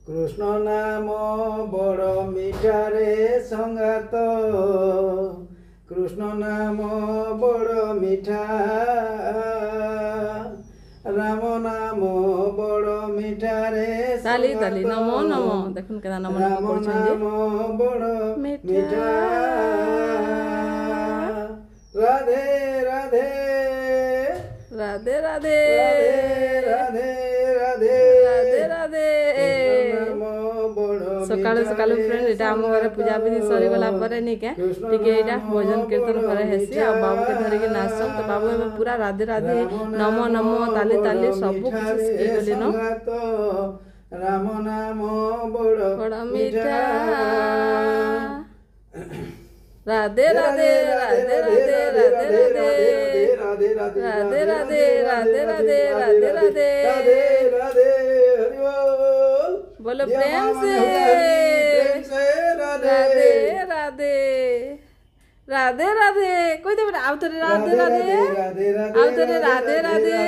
कृष्ण नाम बड़ मिठा रे संगात कृष्ण नाम बड़ मिठा राम नाम बड़ मिठा रे ताली ताली नमो नमो देखुन केदा नमो नमो राम नाम बड़ मिठा राधे राधे राधे राधे राधे राधे राधे राधे सकाळु सकाळु फ्रेंड एटा हम घरे पूजा विधि सरी गला परे नी के टिके एटा भजन कीर्तन करे हेसी आ बाबू के धरि के नाचम तो बाबू में पूरा राधे राधे नमो नमो ताली ताली सब कुछ सिखी गली न राम नाम बड़ मिठा राधे राधे राधे राधे राधे राधे राधे राधे राधे राधे राधे राधे राधे हरि बोल बोलो प्रेम से राधे राधे राधे राधे कोई तो आवतरे राधे राधे आवतरे राधे राधे